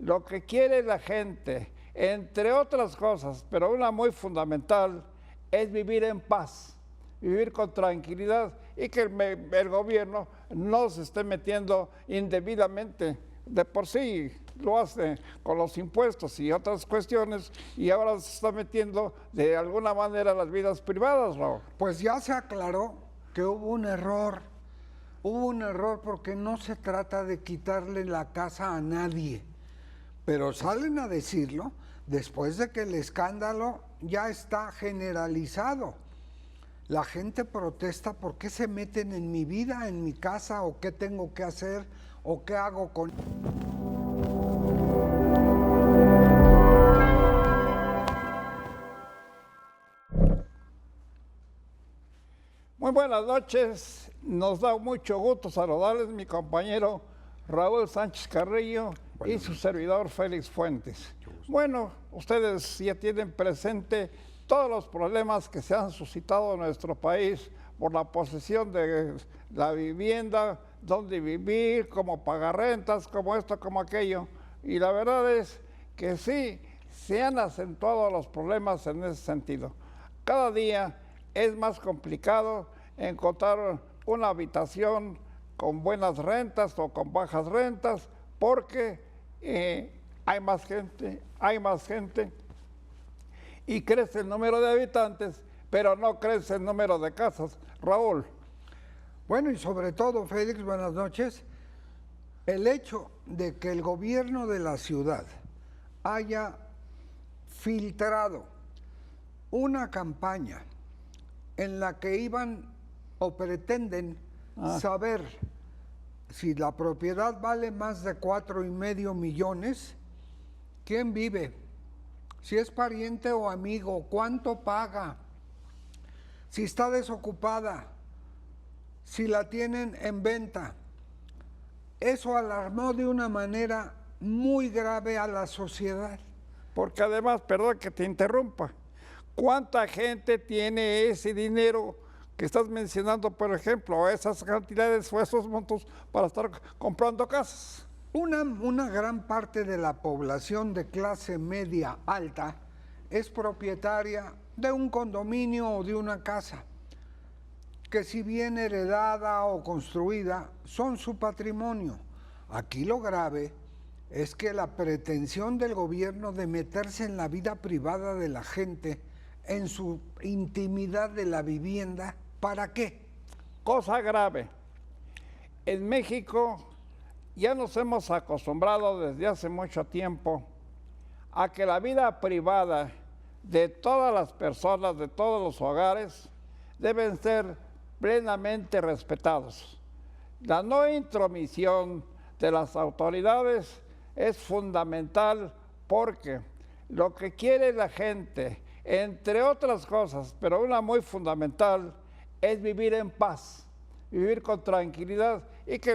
lo que quiere la gente, entre otras cosas, pero una muy fundamental, es vivir en paz, vivir con tranquilidad y que el gobierno no se esté metiendo indebidamente. De por sí lo hace con los impuestos y otras cuestiones y ahora se está metiendo de alguna manera las vidas privadas, Raúl. Pues ya se aclaró que hubo un error. Hubo un error porque no se trata de quitarle la casa a nadie, pero salen a decirlo después de que el escándalo ya está generalizado. La gente protesta: ¿por qué se meten en mi vida, en mi casa, o qué tengo que hacer, o qué hago con... Muy buenas noches, nos da mucho gusto saludarles, mi compañero Raúl Sánchez Carrillo y su servidor Félix Fuentes. Bueno, ustedes ya tienen presente todos los problemas que se han suscitado en nuestro país por la posesión de la vivienda, dónde vivir, cómo pagar rentas, como esto, como aquello. Y la verdad es que sí, se han acentuado los problemas en ese sentido. Cada día es más complicado encontrar una habitación con buenas rentas o con bajas rentas porque hay más gente y crece el número de habitantes, pero no crece el número de casas. Raúl. Bueno, y sobre todo, Félix, buenas noches, el hecho de que el gobierno de la ciudad haya filtrado una campaña en la que iban o pretenden saber si la propiedad vale más de 4,5 millones, quién vive, si es pariente o amigo, cuánto paga, si está desocupada, si la tienen en venta. Eso alarmó de una manera muy grave a la sociedad. Porque además, perdón que te interrumpa, ¿cuánta gente tiene ese dinero que estás mencionando, por ejemplo, esas cantidades o esos montos para estar comprando casas? Una gran parte de la población de clase media alta es propietaria de un condominio o de una casa, que si bien heredada o construida, son su patrimonio. Aquí lo grave es que la pretensión del gobierno de meterse en la vida privada de la gente, en su intimidad de la vivienda, ¿para qué? Cosa grave. En México ya nos hemos acostumbrado desde hace mucho tiempo a que la vida privada de todas las personas, de todos los hogares, deben ser plenamente respetados. La no intromisión de las autoridades es fundamental porque lo que quiere la gente, entre otras cosas, pero una muy fundamental, es vivir en paz, vivir con tranquilidad y que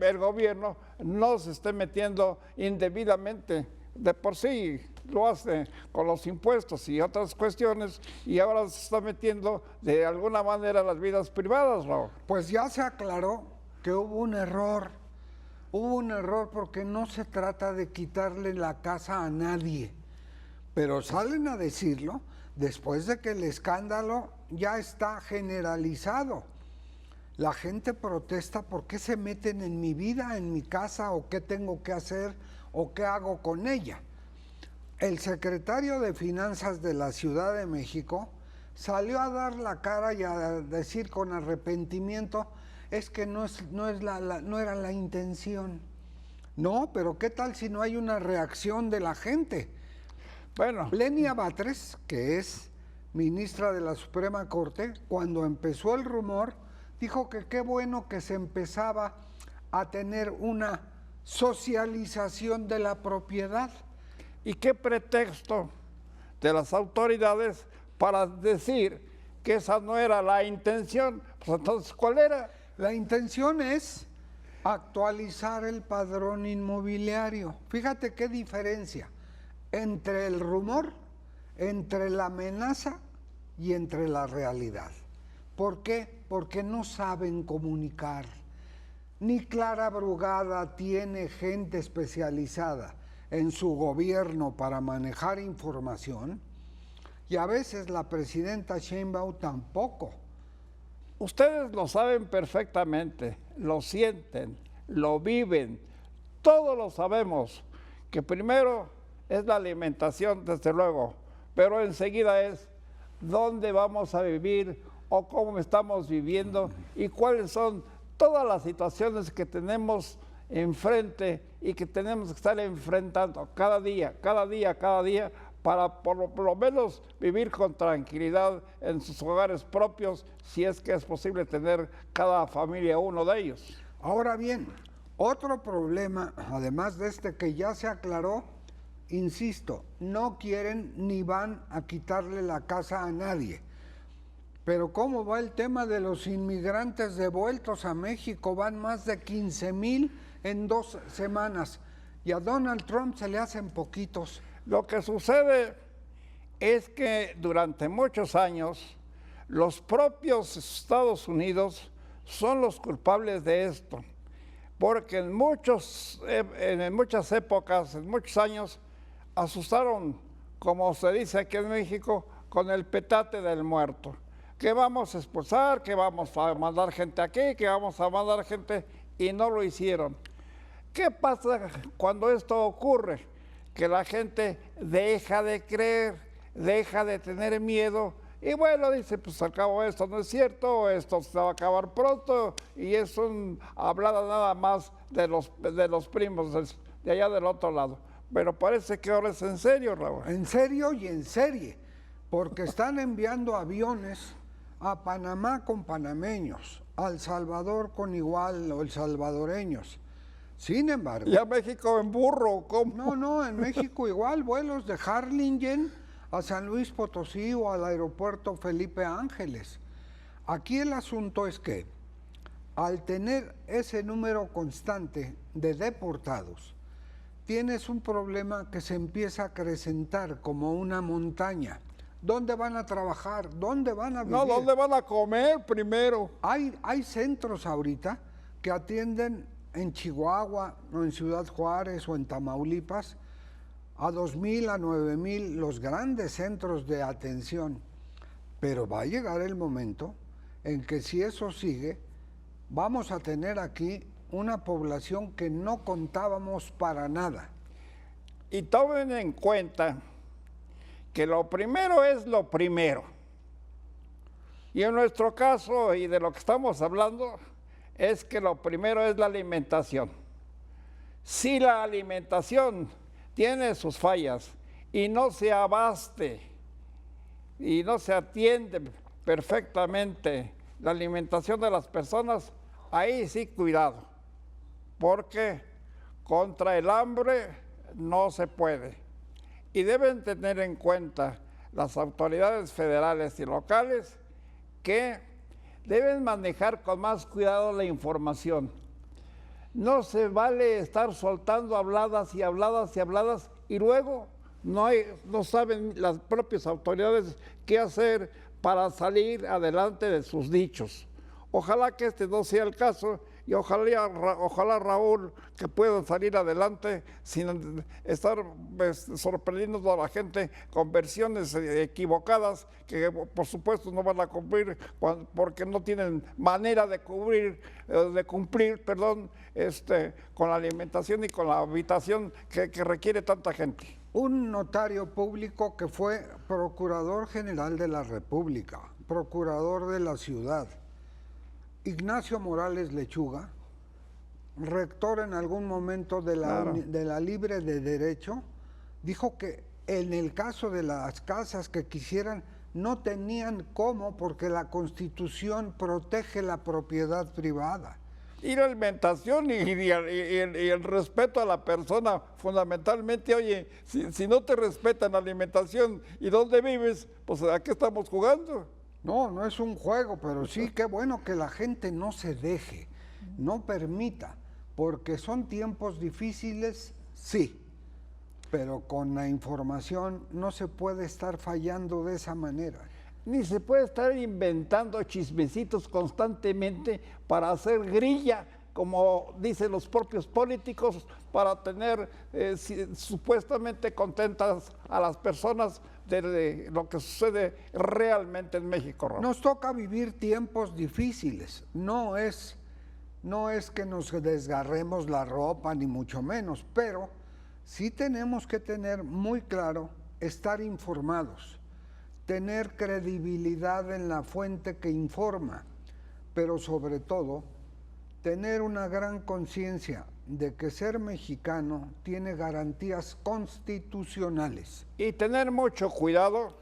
el gobierno no se esté metiendo indebidamente. De por sí lo hace con los impuestos y otras cuestiones y ahora se está metiendo de alguna manera las vidas privadas, Raúl. Pues ya se aclaró que hubo un error. Hubo un error porque no se trata de quitarle la casa a nadie, pero salen a decirlo después de que el escándalo ya está generalizado. La gente protesta: ¿por qué se meten en mi vida, en mi casa, o qué tengo que hacer, o qué hago con ella? El secretario de Finanzas de la Ciudad de México salió a dar la cara y a decir con arrepentimiento: es que no era la intención. No, pero ¿qué tal si no hay una reacción de la gente? Bueno, Lenia Batres, que es ministra de la Suprema Corte, cuando empezó el rumor, dijo que qué bueno que se empezaba a tener una socialización de la propiedad. ¿y qué pretexto de las autoridades para decir que esa no era la intención? Pues entonces, ¿cuál era? La intención es actualizar el padrón inmobiliario. Fíjate qué diferencia entre el rumor, entre la amenaza y entre la realidad. ¿Por qué? Porque no saben comunicar. Ni Clara Brugada tiene gente especializada en su gobierno para manejar información y a veces la presidenta Sheinbaum tampoco. Ustedes lo saben perfectamente, lo sienten, lo viven, todos lo sabemos, que primero es la alimentación, desde luego, pero enseguida es dónde vamos a vivir o cómo estamos viviendo y cuáles son todas las situaciones que tenemos enfrente y que tenemos que estar enfrentando cada día, para por lo menos vivir con tranquilidad en sus hogares propios, si es que es posible tener cada familia uno de ellos. Ahora bien, otro problema, además de este que ya se aclaró, insisto, no quieren ni van a quitarle la casa a nadie. Pero ¿cómo va el tema de los inmigrantes devueltos a México? Van más de 15,000 en 2 semanas y a Donald Trump se le hacen poquitos. Lo que sucede es que durante muchos años los propios Estados Unidos son los culpables de esto, porque en muchas épocas, en muchos años, asustaron, como se dice aquí en México, con el petate del muerto. Que vamos a expulsar, que vamos a mandar gente aquí, que vamos a mandar gente, y no lo hicieron. ¿Qué pasa cuando esto ocurre? Que la gente deja de creer, deja de tener miedo, y bueno, dice, pues al cabo esto no es cierto, esto se va a acabar pronto, y es hablada nada más de los primos de allá del otro lado. Pero parece que ahora es en serio, Raúl. En serio y en serie, porque están enviando aviones a Panamá con panameños, a El Salvador con igual o el salvadoreños. Sin embargo... ¿Y a México en burro? ¿Cómo? No, en México igual, vuelos de Harlingen a San Luis Potosí o al aeropuerto Felipe Ángeles. Aquí el asunto es que al tener ese número constante de deportados, tienes un problema que se empieza a acrecentar como una montaña. ¿Dónde van a trabajar? ¿Dónde van a vivir? No, ¿dónde van a comer primero? Hay centros ahorita que atienden en Chihuahua, o en Ciudad Juárez, o en Tamaulipas, a 2,000, a 9,000, los grandes centros de atención. Pero va a llegar el momento en que si eso sigue, vamos a tener aquí una población que no contábamos para nada. Y tomen en cuenta que lo primero es lo primero. Y en nuestro caso, y de lo que estamos hablando, es que lo primero es la alimentación. Si la alimentación tiene sus fallas y no se abaste y no se atiende perfectamente la alimentación de las personas, ahí sí cuidado, porque contra el hambre no se puede. Y deben tener en cuenta las autoridades federales y locales que deben manejar con más cuidado la información. No se vale estar soltando habladas y habladas y habladas y luego no saben las propias autoridades qué hacer para salir adelante de sus dichos. Ojalá que este no sea el caso y ojalá Raúl, que pueda salir adelante sin estar sorprendiendo a la gente con versiones equivocadas que por supuesto no van a cumplir porque no tienen manera de cumplir con la alimentación y con la habitación que requiere tanta gente. Un notario público que fue Procurador General de la República, Procurador de la Ciudad, Ignacio Morales Lechuga, rector en algún momento de la Libre de Derecho, dijo que en el caso de las casas que quisieran no tenían cómo porque la Constitución protege la propiedad privada. Y la alimentación y el respeto a la persona, fundamentalmente, oye, si no te respetan la alimentación y dónde vives, pues ¿a qué estamos jugando? No es un juego, pero sí, qué bueno que la gente no se deje, no permita, porque son tiempos difíciles, sí, pero con la información no se puede estar fallando de esa manera. Ni se puede estar inventando chismecitos constantemente para hacer grilla como dicen los propios políticos, para tener supuestamente contentas a las personas de lo que sucede realmente en México, Raúl. Nos toca vivir tiempos difíciles, no es que nos desgarremos la ropa, ni mucho menos, pero sí tenemos que tener muy claro, estar informados, tener credibilidad en la fuente que informa, pero sobre todo, tener una gran conciencia de que ser mexicano tiene garantías constitucionales. Y tener mucho cuidado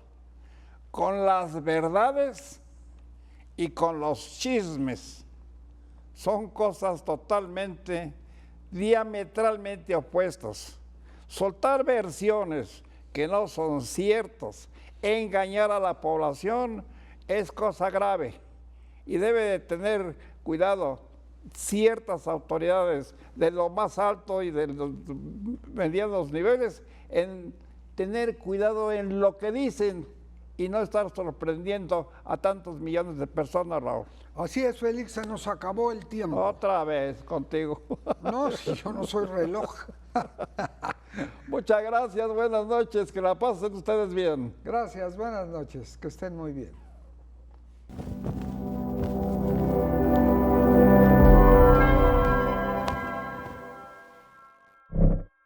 con las verdades y con los chismes. Son cosas totalmente, diametralmente opuestas. Soltar versiones que no son ciertas, engañar a la población es cosa grave y debe de tener cuidado ciertas autoridades de lo más alto y de los medianos niveles en tener cuidado en lo que dicen y no estar sorprendiendo a tantos millones de personas, Raúl. Así es, Félix, se nos acabó el tiempo. Otra vez contigo. No, si yo no soy reloj. Muchas gracias, buenas noches, que la pasen ustedes bien. Gracias, buenas noches, que estén muy bien.